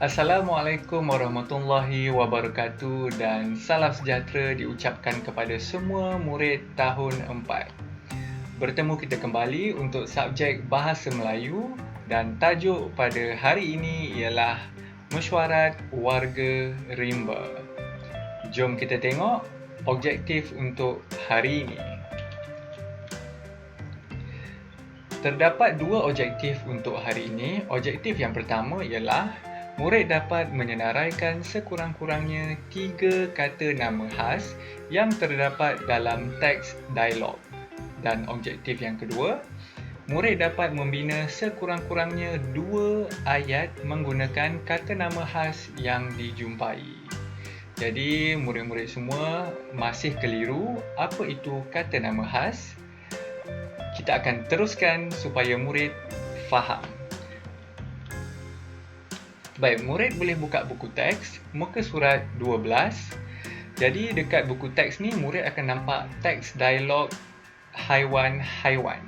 Assalamualaikum warahmatullahi wabarakatuh dan salam sejahtera diucapkan kepada semua murid tahun 4. Bertemu kita kembali untuk subjek Bahasa Melayu dan tajuk pada hari ini ialah Mesyuarat Warga Rimba. Jom kita tengok objektif untuk hari ini. Terdapat dua objektif untuk hari ini. Objektif yang pertama ialah murid dapat menyenaraikan sekurang-kurangnya 3 kata nama khas yang terdapat dalam teks dialog. Dan objektif yang kedua, murid dapat membina sekurang-kurangnya 2 ayat menggunakan kata nama khas yang dijumpai. Jadi, murid-murid semua masih keliru apa itu kata nama khas. Kita akan teruskan supaya murid faham. Baik, murid boleh buka buku teks, muka surat 12. Jadi dekat buku teks ni murid akan nampak teks dialog haiwan-haiwan.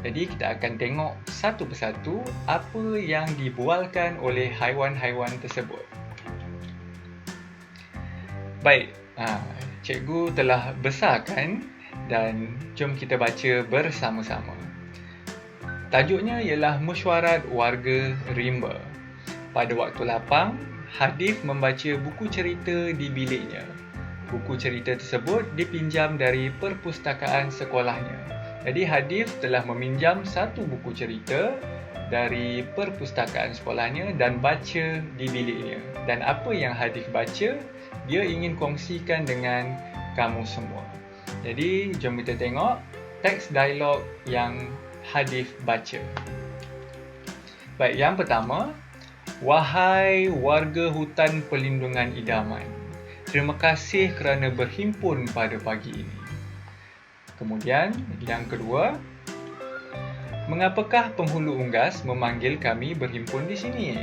Jadi kita akan tengok satu persatu apa yang dibualkan oleh haiwan-haiwan tersebut. Baik, cikgu telah besarkan dan jom kita baca bersama-sama. Tajuknya ialah Mesyuarat Warga Rimba. Pada waktu lapang, Hadif membaca buku cerita di biliknya. Buku cerita tersebut dipinjam dari perpustakaan sekolahnya. Jadi Hadif telah meminjam satu buku cerita dari perpustakaan sekolahnya dan baca di biliknya. Dan apa yang Hadif baca, dia ingin kongsikan dengan kamu semua. Jadi jom kita tengok teks dialog yang Hadif baca. Baik, yang pertama, wahai warga hutan perlindungan idaman, terima kasih kerana berhimpun pada pagi ini. Kemudian, yang kedua, mengapakah penghulu unggas memanggil kami berhimpun di sini?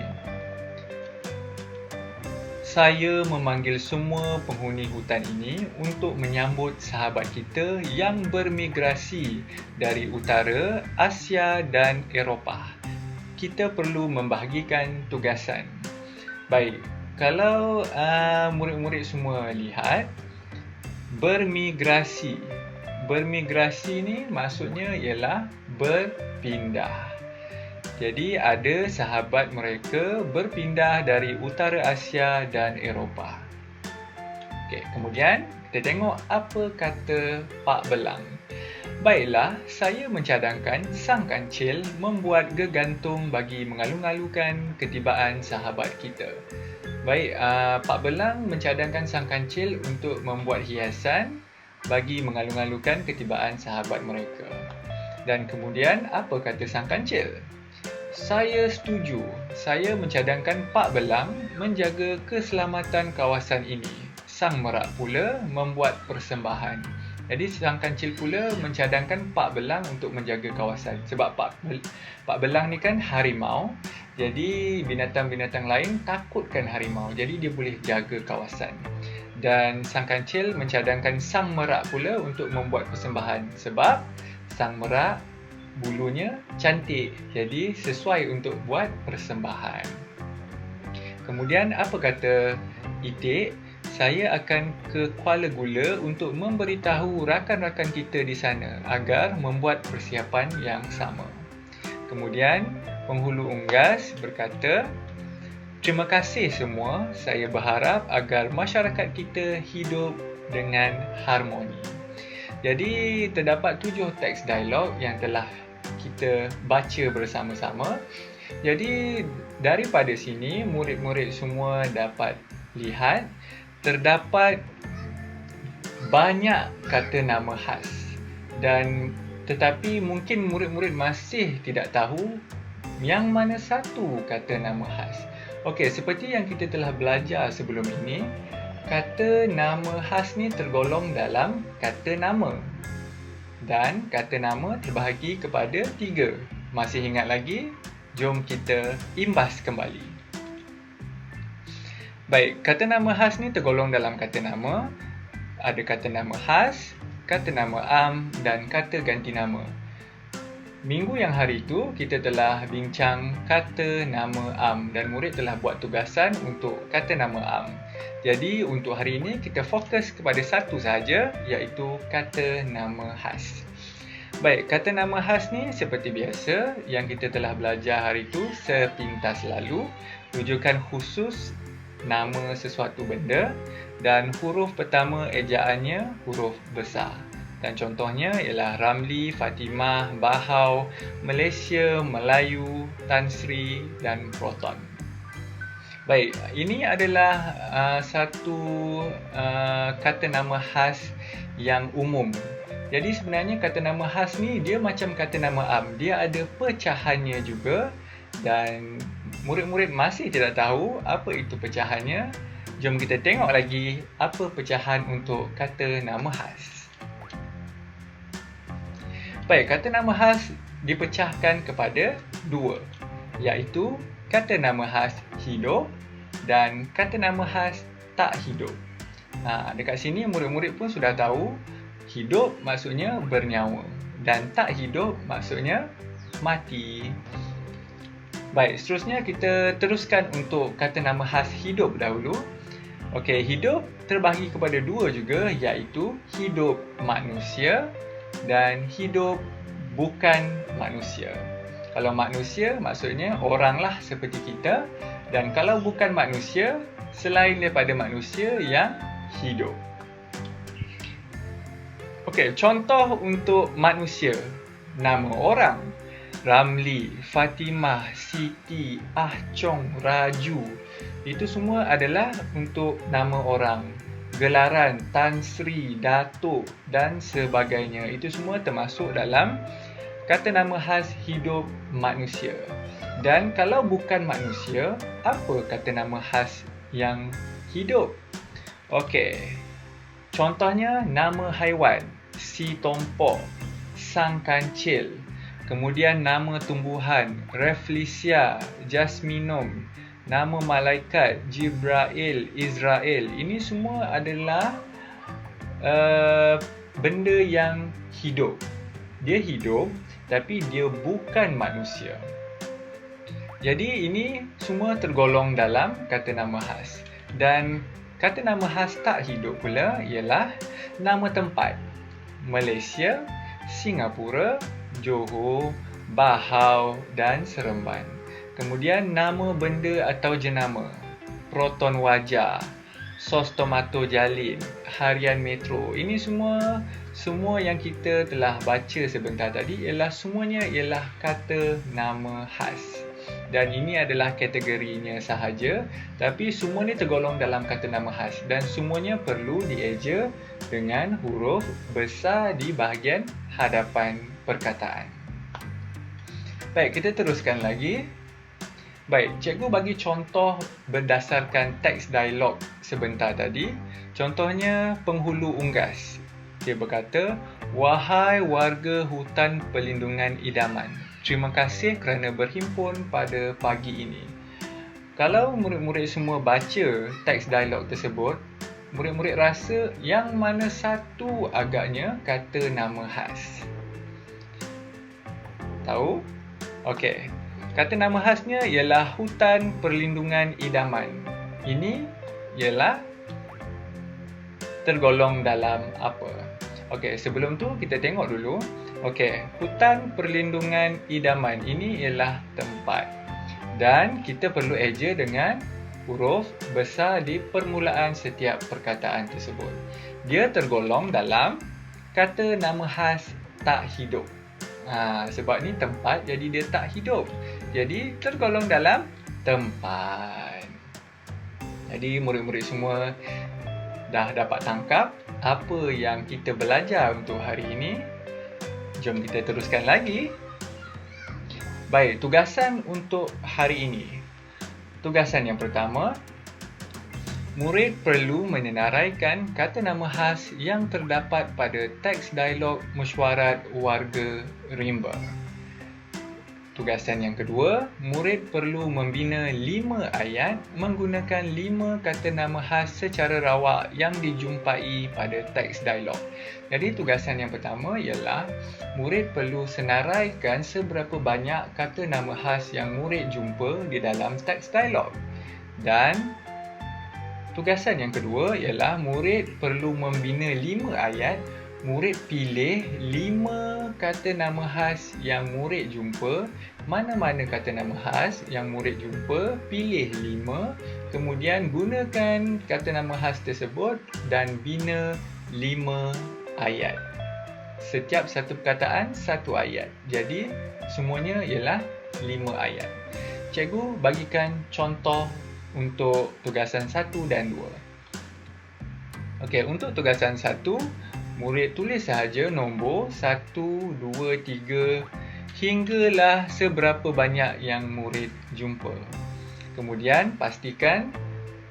Saya memanggil semua penghuni hutan ini untuk menyambut sahabat kita yang bermigrasi dari utara, Asia dan Eropah. Kita perlu membahagikan tugasan. Baik, kalau murid-murid semua lihat, bermigrasi. Bermigrasi ni maksudnya ialah berpindah. Jadi ada sahabat mereka berpindah dari utara Asia dan Eropah. Okey, kemudian kita tengok apa kata Pak Belang. Baiklah, saya mencadangkan sang kancil membuat gegantung bagi mengalu-alukan ketibaan sahabat kita. Baik, Pak Belang mencadangkan sang kancil untuk membuat hiasan bagi mengalu-alukan ketibaan sahabat mereka. Dan kemudian apa kata sang kancil? Saya setuju. Saya mencadangkan Pak Belang menjaga keselamatan kawasan ini. Sang Merak pula membuat persembahan. Jadi sang kancil pula mencadangkan Pak Belang untuk menjaga kawasan. Sebab Pak Belang ni kan harimau. Jadi binatang-binatang lain takutkan harimau. Jadi dia boleh jaga kawasan. Dan sang kancil mencadangkan Sang Merak pula untuk membuat persembahan. Sebab Sang Merak bulunya cantik, jadi sesuai untuk buat persembahan. Kemudian apa kata Itik? Saya akan ke Kuala Gula untuk memberitahu rakan-rakan kita di sana agar membuat persiapan yang sama. Kemudian penghulu unggas berkata, terima kasih semua, saya berharap agar masyarakat kita hidup dengan harmoni. Jadi terdapat 7 teks dialog yang telah kita baca bersama-sama. Jadi daripada sini murid-murid semua dapat lihat terdapat banyak kata nama khas dan tetapi mungkin murid-murid masih tidak tahu yang mana satu kata nama khas. Okey, seperti yang kita telah belajar sebelum ini, kata nama khas ni tergolong dalam kata nama. Dan kata nama terbahagi kepada 3. Masih ingat lagi? Jom kita imbas kembali. Baik, kata nama khas ni tergolong dalam kata nama. Ada kata nama khas, kata nama am dan kata ganti nama. minggu yang hari itu kita telah bincang kata nama am dan murid telah buat tugasan untuk kata nama am. Jadi untuk hari ini kita fokus kepada satu sahaja, iaitu kata nama khas. Baik, kata nama khas ni seperti biasa yang kita telah belajar hari itu sepintas lalu. Rujukan khusus nama sesuatu benda dan huruf pertama ejaannya huruf besar. Dan contohnya ialah Ramli, Fatimah, Bahau, Malaysia, Melayu, Tan Sri dan Proton. Baik, ini adalah satu kata nama khas yang umum. Jadi sebenarnya kata nama khas ni dia macam kata nama am. Dia ada pecahannya juga dan murid-murid masih tidak tahu apa itu pecahannya. Jom kita tengok lagi apa pecahan untuk kata nama khas. Baik, kata nama khas dipecahkan kepada dua, iaitu kata nama khas hidup dan kata nama khas tak hidup. Dekat sini murid-murid pun sudah tahu hidup maksudnya bernyawa dan tak hidup maksudnya mati. Baik, seterusnya kita teruskan untuk kata nama khas hidup dahulu. Okey, hidup terbahagi kepada dua juga, iaitu hidup manusia dan hidup bukan manusia. Kalau manusia maksudnya oranglah seperti kita, dan kalau bukan manusia, selain daripada manusia yang hidup. Okey, contoh untuk manusia. Nama orang: Ramli, Fatimah, Siti, Ahcong, Raju. Itu semua adalah untuk nama orang. Gelaran Tan Sri, Datuk dan sebagainya. Itu semua termasuk dalam kata nama khas hidup manusia. Dan kalau bukan manusia, apa kata nama khas yang hidup? Okey. Contohnya nama haiwan: si tompok, sang kancil. Kemudian nama tumbuhan: Rafflesia, Jasminum. Nama malaikat: Jibrail, Israel. Ini semua adalah benda yang hidup. Dia hidup tapi dia bukan manusia. Jadi ini semua tergolong dalam kata nama khas. Dan kata nama khas tak hidup pula ialah nama tempat: Malaysia, Singapura, Johor, Bahau dan Seremban. Kemudian nama benda atau jenama: Proton Wajah, Sos Tomato Jalin, Harian Metro. Ini semua yang kita telah baca sebentar tadi semuanya ialah kata nama khas. Dan ini adalah kategorinya sahaja, tapi semua ni tergolong dalam kata nama khas dan semuanya perlu dieja dengan huruf besar di bahagian hadapan perkataan. Baik, kita teruskan lagi. Baik, cikgu bagi contoh berdasarkan teks dialog sebentar tadi. Contohnya penghulu unggas. Dia berkata, "Wahai warga hutan perlindungan idaman, terima kasih kerana berhimpun pada pagi ini." Kalau murid-murid semua baca teks dialog tersebut, murid-murid rasa yang mana satu agaknya kata nama khas? Tahu? Okey. Kata nama khasnya ialah hutan perlindungan idaman. Ini ialah tergolong dalam apa? Okey, sebelum tu kita tengok dulu. Okey, hutan perlindungan idaman ini ialah tempat. Dan kita perlu eja dengan huruf besar di permulaan setiap perkataan tersebut. Dia tergolong dalam kata nama khas tak hidup. Sebab ni tempat, jadi dia tak hidup. Jadi tergolong dalam tempat. Jadi murid-murid semua dah dapat tangkap apa yang kita belajar untuk hari ini. Jom kita teruskan lagi. Baik, tugasan untuk hari ini. Tugasan yang pertama, murid perlu menenaraikan kata nama khas yang terdapat pada teks dialog mesyuarat warga rimba. Tugasan yang kedua, murid perlu membina 5 ayat menggunakan 5 kata nama khas secara rawak yang dijumpai pada teks dialog. Jadi tugasan yang pertama ialah murid perlu senaraikan seberapa banyak kata nama khas yang murid jumpa di dalam teks dialog. Dan tugasan yang kedua ialah murid perlu membina 5 ayat. Murid pilih 5 kata nama khas yang murid jumpa. Mana-mana kata nama khas yang murid jumpa, pilih 5. Kemudian gunakan kata nama khas tersebut dan bina 5 ayat. Setiap satu perkataan, satu ayat. Jadi, semuanya ialah 5 ayat. Cikgu bagikan contoh untuk tugasan 1 dan 2. Okey, untuk tugasan 1, murid tulis sahaja nombor 1, 2, 3 hinggalah seberapa banyak yang murid jumpa. Kemudian pastikan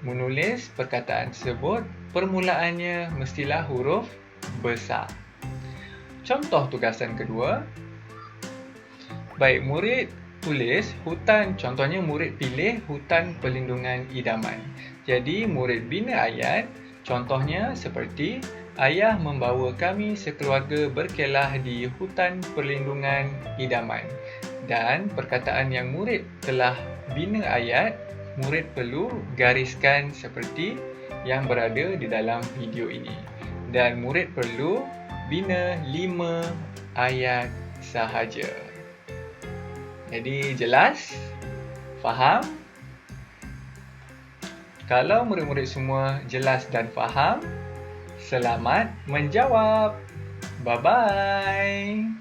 menulis perkataan tersebut permulaannya mestilah huruf besar. Contoh tugasan kedua. Baik, murid tulis hutan, contohnya murid pilih hutan perlindungan idaman. Jadi murid bina ayat, contohnya seperti ayah membawa kami sekeluarga berkelah di hutan perlindungan idaman. Dan perkataan yang murid telah bina ayat, murid perlu gariskan seperti yang berada di dalam video ini. Dan murid perlu bina 5 ayat sahaja. Jadi jelas? Faham? Kalau murid-murid semua jelas dan faham, selamat menjawab. Bye-bye.